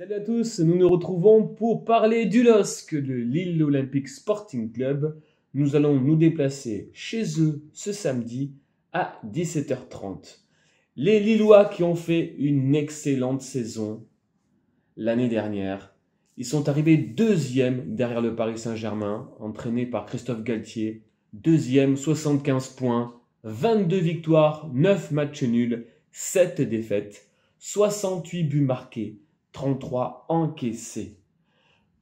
Salut à tous, nous nous retrouvons pour parler du LOSC de Lille Olympique Sporting Club. Nous allons nous déplacer chez eux ce samedi à 17h30. Les Lillois qui ont fait une excellente saison l'année dernière, ils sont arrivés deuxième derrière le Paris Saint-Germain, entraîné par Christophe Galtier. Deuxième, 75 points, 22 victoires, 9 matchs nuls, 7 défaites, 68 buts marqués, 33 encaissés.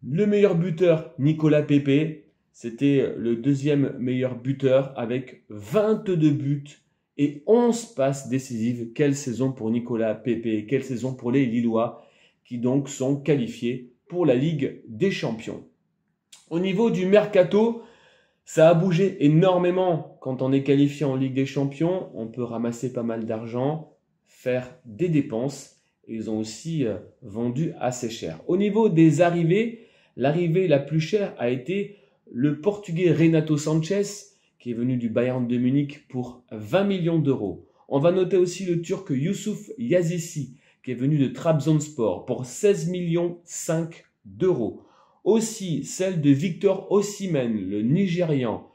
Le meilleur buteur, Nicolas Pepe, c'était le deuxième meilleur buteur avec 22 buts et 11 passes décisives. Quelle saison pour Nicolas Pepe, quelle saison pour les Lillois qui donc sont qualifiés pour la Ligue des Champions. Au niveau du mercato, ça a bougé énormément. Quand on est qualifié en Ligue des Champions, on peut ramasser pas mal d'argent, faire des dépenses. Ils ont aussi vendu assez cher. Au niveau des arrivées, l'arrivée la plus chère a été le Portugais Renato Sanchez, qui est venu du Bayern de Munich pour 20 millions d'euros. On va noter aussi le Turc Youssouf Yazisi, qui est venu de Trabzonspor pour 16 millions 5 d'euros. Aussi celle de Victor Osimhen, le Nigérian.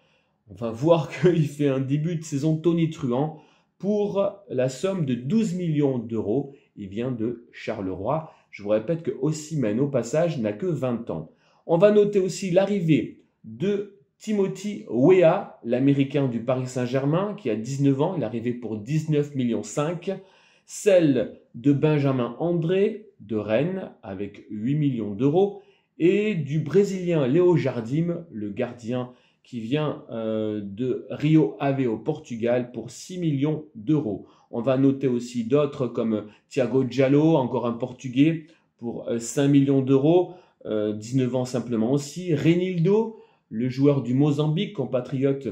On va voir qu'il fait un début de saison tonitruant pour la somme de 12 millions d'euros. Il vient de Charleroi. Je vous répète que Osimhen, au passage, n'a que 20 ans. On va noter aussi l'arrivée de Timothy Weah, l'Américain du Paris Saint-Germain, qui a 19 ans. Il est arrivé pour 19 millions 5. Celle de Benjamin André de Rennes, avec 8 millions d'euros. Et du Brésilien Léo Jardim, le gardien qui vient de Rio Ave au Portugal pour 6 millions d'euros. On va noter aussi d'autres comme Thiago Diallo, encore un Portugais, pour 5 millions d'euros, 19 ans simplement aussi. Renildo, le joueur du Mozambique, compatriote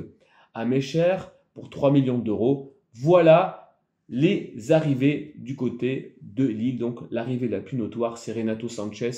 à Mecher, pour 3 millions d'euros. Voilà les arrivées du côté de Lille. Donc l'arrivée la plus notoire, c'est Renato Sanchez.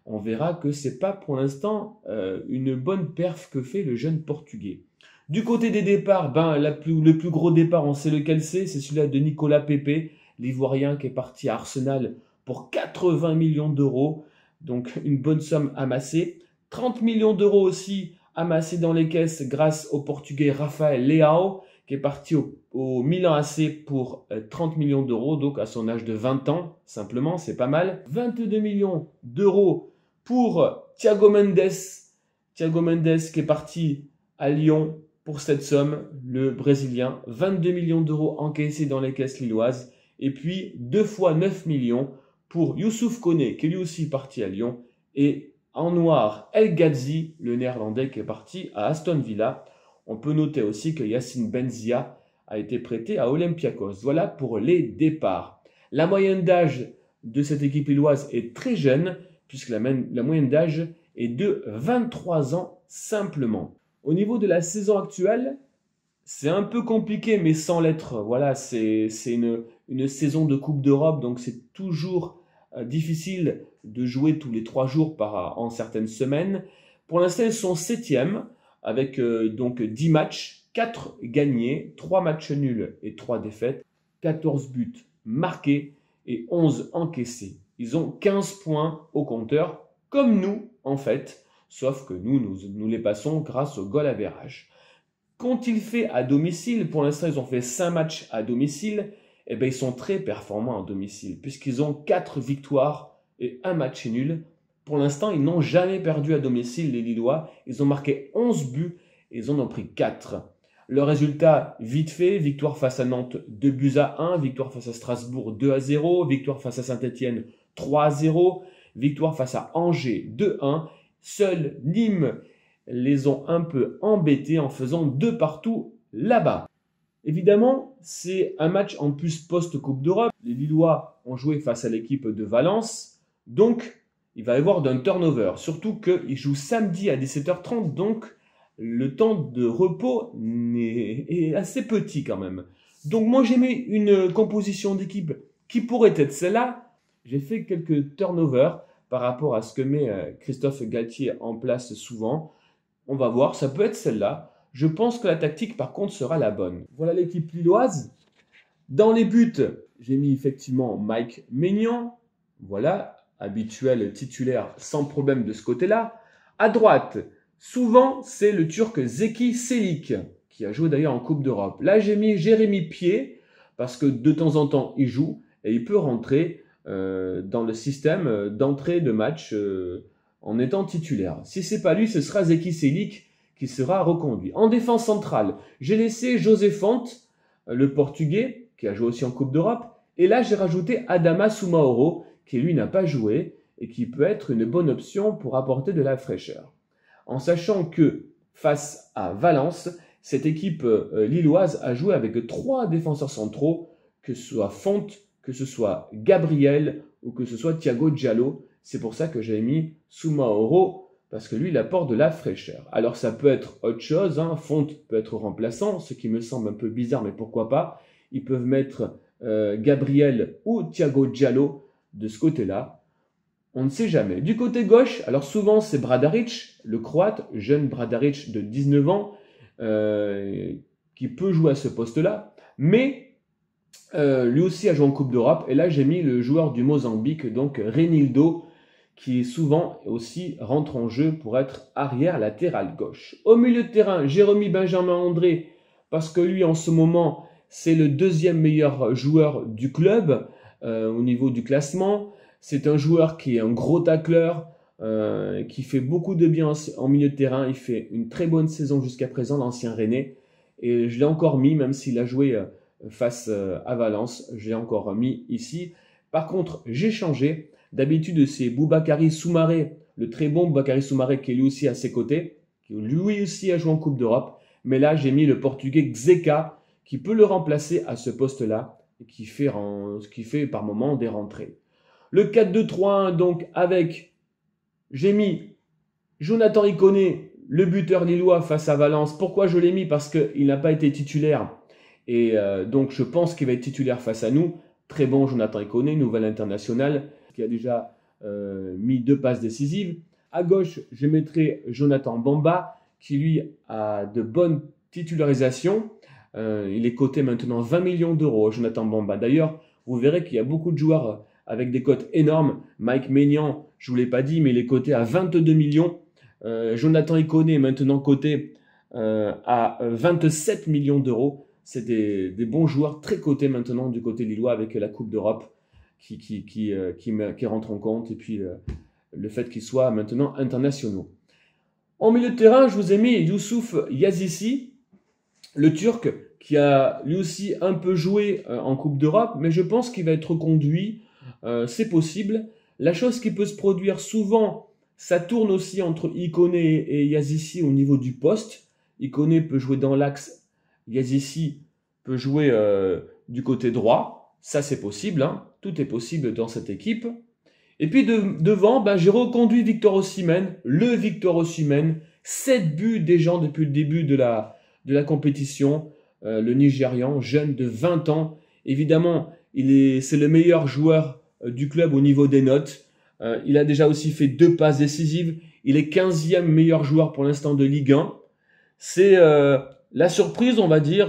On verra que ce n'est pas pour l'instant une bonne perf que fait le jeune Portugais. Du côté des départs, le plus gros départ, on sait lequel c'est celui-là de Nicolas Pepe, l'Ivoirien qui est parti à Arsenal pour 80 millions d'euros. Donc une bonne somme amassée. 30 millions d'euros aussi amassés dans les caisses grâce au Portugais Rafael Leao, qui est parti au Milan AC pour 30 millions d'euros, donc à son âge de 20 ans, simplement, c'est pas mal. 22 millions d'euros pour Thiago Mendes qui est parti à Lyon pour cette somme, le Brésilien. 22 millions d'euros encaissés dans les caisses lilloises. Et puis 2 fois 9 millions pour Youssouf Koné, qui est lui aussi parti à Lyon. Et en noir, El Ghazi, le néerlandais qui est parti à Aston Villa. On peut noter aussi que Yacine Benzia a été prêté à Olympiakos. Voilà pour les départs. La moyenne d'âge de cette équipe lilloise est très jeune, puisque la moyenne d'âge est de 23 ans simplement. Au niveau de la saison actuelle, c'est un peu compliqué, mais sans l'être. Voilà, c'est une saison de Coupe d'Europe, donc c'est toujours difficile de jouer tous les 3 jours en certaines semaines. Pour l'instant, ils sont 7e, avec donc 10 matchs, 4 gagnés, 3 matchs nuls et 3 défaites, 14 buts marqués et 11 encaissés. Ils ont 15 points au compteur, comme nous en fait, sauf que nous les passons grâce au goal average. Qu'ont-ils fait à domicile? Pour l'instant, ils ont fait 5 matchs à domicile. Eh bien, ils sont très performants à domicile, puisqu'ils ont 4 victoires et 1 match nul. Pour l'instant, ils n'ont jamais perdu à domicile, les Lillois. Ils ont marqué 11 buts et ils en ont pris 4. Le résultat, vite fait, victoire face à Nantes 2-1, victoire face à Strasbourg 2-0, victoire face à Saint-Etienne 3-0, victoire face à Angers 2-1. Seuls Nîmes les ont un peu embêtés en faisant 2 partout là-bas. Évidemment, c'est un match en plus post-Coupe d'Europe. Les Lillois ont joué face à l'équipe de Valence, donc il va y avoir d'un turnover. Surtout qu'ils jouent samedi à 17h30, donc le temps de repos est assez petit quand même. Donc moi j'ai mis une composition d'équipe qui pourrait être celle-là. J'ai fait quelques turnovers par rapport à ce que met Christophe Galtier en place souvent. On va voir, ça peut être celle-là. Je pense que la tactique, par contre, sera la bonne. Voilà l'équipe lilloise. Dans les buts, j'ai mis effectivement Mike Maignan. Voilà, habituel titulaire sans problème de ce côté-là. À droite, souvent, c'est le Turc Zeki Çelik, qui a joué d'ailleurs en Coupe d'Europe. Là, j'ai mis Jérémy Pied, parce que de temps en temps, il joue et il peut rentrer dans le système d'entrée de match en étant titulaire. Si ce n'est pas lui, ce sera Zeki Çelik qui sera reconduit. En défense centrale, j'ai laissé José Fonte, le Portugais, qui a joué aussi en Coupe d'Europe. Et là, j'ai rajouté Adama Soumaoro, qui lui n'a pas joué et qui peut être une bonne option pour apporter de la fraîcheur. En sachant que face à Valence, cette équipe lilloise a joué avec 3 défenseurs centraux, que ce soit Fonte, que ce soit Gabriel ou que ce soit Thiago Diallo. C'est pour ça que j'ai mis Soumaoro, parce que lui, il apporte de la fraîcheur. Alors, ça peut être autre chose, hein. Fonte peut être remplaçant, ce qui me semble un peu bizarre, mais pourquoi pas. Ils peuvent mettre Gabriel ou Thiago Diallo de ce côté-là. On ne sait jamais. Du côté gauche, alors souvent, c'est Bradarić, le Croate, jeune Bradarić de 19 ans, qui peut jouer à ce poste-là. Mais lui aussi a joué en Coupe d'Europe. Et là, j'ai mis le joueur du Mozambique, donc Reinildo, qui souvent aussi rentre en jeu pour être arrière latéral gauche. Au milieu de terrain, j'ai remis Benjamin André, parce que lui, en ce moment, c'est le 2e meilleur joueur du club au niveau du classement. C'est un joueur qui est un gros tacleur, qui fait beaucoup de bien en milieu de terrain. Il fait une très bonne saison jusqu'à présent, l'ancien Rennais. Et je l'ai encore mis, même s'il a joué face à Valence, je l'ai encore mis ici. Par contre, j'ai changé. D'habitude, c'est Boubakary Soumaré, le très bon Boubakary Soumaré qui est lui aussi à ses côtés, qui lui aussi a joué en Coupe d'Europe. Mais là, j'ai mis le Portugais Xeka, qui peut le remplacer à ce poste-là, et qui fait par moment des rentrées. Le 4-2-3-1, donc, j'ai mis Jonathan Iconé, le buteur lillois face à Valence. Pourquoi je l'ai mis? Parce qu'il n'a pas été titulaire. Et donc, je pense qu'il va être titulaire face à nous. Très bon Jonathan Iconé, nouvel international, qui a déjà mis 2 passes décisives. À gauche, je mettrai Jonathan Bamba, qui lui a de bonnes titularisations. Il est coté maintenant 20 millions d'euros, Jonathan Bamba. D'ailleurs, vous verrez qu'il y a beaucoup de joueurs avec des cotes énormes. Mike Maignan, je ne vous l'ai pas dit, mais il est coté à 22 millions. Jonathan Iconé est maintenant coté à 27 millions d'euros. C'est des bons joueurs très cotés maintenant du côté lillois avec la Coupe d'Europe qui rentre en compte, et puis le fait qu'ils soient maintenant internationaux. En milieu de terrain, je vous ai mis Youssouf Yazisi, le Turc, qui a lui aussi un peu joué en Coupe d'Europe, mais je pense qu'il va être reconduit, c'est possible. La chose qui peut se produire souvent, ça tourne aussi entre Iconé et Yazisi au niveau du poste. Iconé peut jouer dans l'axe, Yazisi peut jouer du côté droit, ça c'est possible, hein. Tout est possible dans cette équipe. Et puis devant, j'ai reconduit Victor Osimhen, le Victor Osimhen, 7 buts déjà depuis le début de la compétition, le Nigérian, jeune de 20 ans. Évidemment, c'est le meilleur joueur du club au niveau des notes. Il a déjà aussi fait 2 passes décisives. Il est 15e meilleur joueur pour l'instant de Ligue 1. C'est la surprise, on va dire,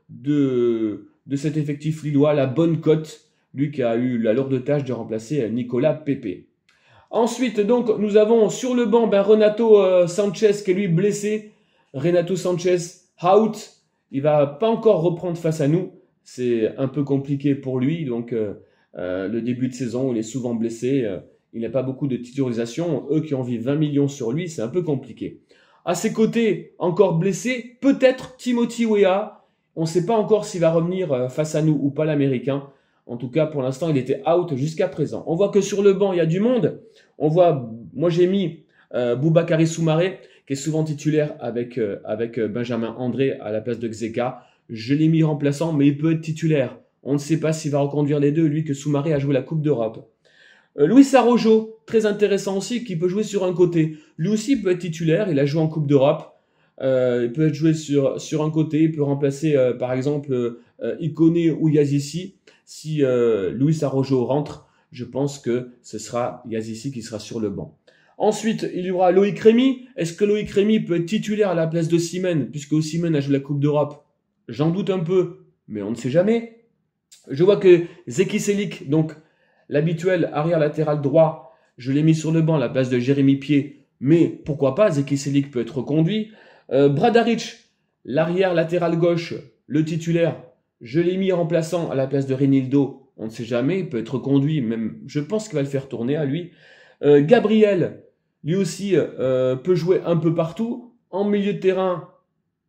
de cet effectif lillois, la bonne cote, lui qui a eu la lourde tâche de remplacer Nicolas Pepe. Ensuite, donc, nous avons sur le banc Renato Sanchez qui est lui blessé. Renato Sanchez, out. Il va pas encore reprendre face à nous. C'est un peu compliqué pour lui. Donc, le début de saison, il est souvent blessé. Il n'a pas beaucoup de titularisation. Eux qui ont mis 20 millions sur lui, c'est un peu compliqué. À ses côtés, encore blessé, peut-être Timothy Weah. On ne sait pas encore s'il va revenir face à nous ou pas, l'Américain. En tout cas, pour l'instant, il était out jusqu'à présent. On voit que sur le banc, il y a du monde. On voit, moi j'ai mis Boubakary Soumaré, qui est souvent titulaire avec Benjamin André à la place de Xeka. Je l'ai mis remplaçant, mais il peut être titulaire. On ne sait pas s'il va reconduire les deux, lui que Soumaré a joué la Coupe d'Europe. Luis Araujo, très intéressant aussi, qui peut jouer sur un côté. Lui aussi peut être titulaire, il a joué en Coupe d'Europe. Il peut être joué sur un côté, il peut remplacer par exemple Iconé ou Yazisi. Si Luis Araujo rentre, je pense que ce sera Yazisi qui sera sur le banc. Ensuite, il y aura Loïc Rémy. Est-ce que Loïc Rémy peut être titulaire à la place d'Osimhen, puisque Osimhen a joué la Coupe d'Europe? J'en doute un peu, mais on ne sait jamais. Je vois que Zeki Çelik, donc L'habituel arrière latéral droit, je l'ai mis sur le banc à la place de Jérémy Pied, mais pourquoi pas, Zeki Çelik peut être reconduit. Bradaric, l'arrière latéral gauche, le titulaire, je l'ai mis remplaçant à la place de Renildo, on ne sait jamais, il peut être reconduit, même je pense qu'il va le faire tourner à lui. Gabriel, lui aussi, peut jouer un peu partout. En milieu de terrain,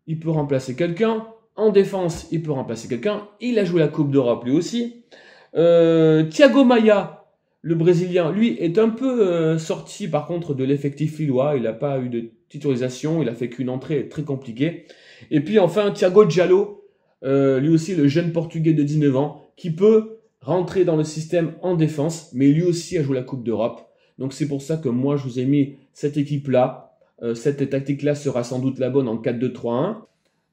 il peut remplacer quelqu'un. En défense, il peut remplacer quelqu'un. Il a joué la Coupe d'Europe lui aussi. Thiago Maia, le Brésilien, lui est un peu sorti par contre de l'effectif lillois. Il n'a pas eu de titularisation. Il a fait qu'une entrée très compliquée. Et puis enfin, Thiago Diallo, lui aussi le jeune Portugais de 19 ans, qui peut rentrer dans le système en défense, mais lui aussi a joué la Coupe d'Europe. Donc c'est pour ça que moi je vous ai mis cette équipe-là. Cette tactique-là sera sans doute la bonne en 4-2-3-1.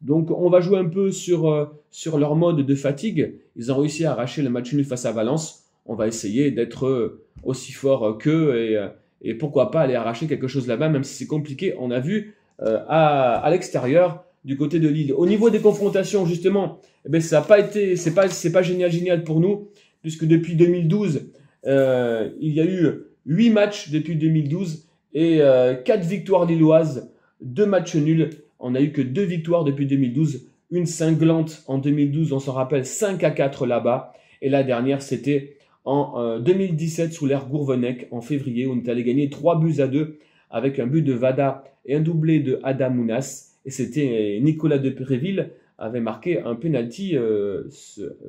Donc on va jouer un peu sur leur mode de fatigue. Ils ont réussi à arracher le match nul face à Valence. On va essayer d'être aussi fort qu'eux et pourquoi pas aller arracher quelque chose là-bas, même si c'est compliqué. On a vu à l'extérieur du côté de Lille. Au niveau des confrontations, justement, eh ben, ça n'a pas été, c'est pas génial pour nous, puisque depuis 2012, il y a eu 8 matchs depuis 2012 et 4 victoires lilloises, 2 matchs nuls. On n'a eu que 2 victoires depuis 2012, une cinglante en 2012, on s'en rappelle, 5-4 là-bas. Et la dernière, c'était en 2017 sous l'ère Gourvenec, en février, où on est allé gagner 3-2 avec un but de Vada et un doublé de Adamounas. Et c'était Nicolas Depréville avait marqué un penalty,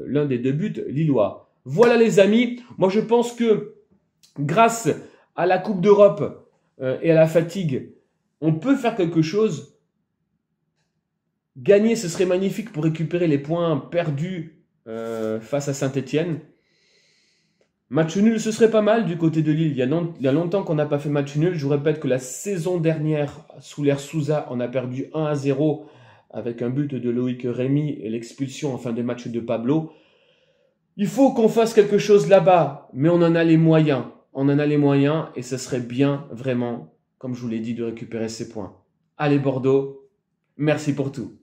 l'un des 2 buts lillois. Voilà les amis, moi je pense que grâce à la Coupe d'Europe et à la fatigue, on peut faire quelque chose. Gagner, ce serait magnifique pour récupérer les points perdus face à Saint-Etienne. Match nul, ce serait pas mal du côté de Lille. Il y a longtemps qu'on n'a pas fait match nul. Je vous répète que la saison dernière, sous l'ère Sousa, on a perdu 1-0 avec un but de Loïc Rémy et l'expulsion en fin de match de Pablo. Il faut qu'on fasse quelque chose là-bas, mais on en a les moyens. On en a les moyens et ce serait bien, vraiment, comme je vous l'ai dit, de récupérer ces points. Allez Bordeaux, merci pour tout.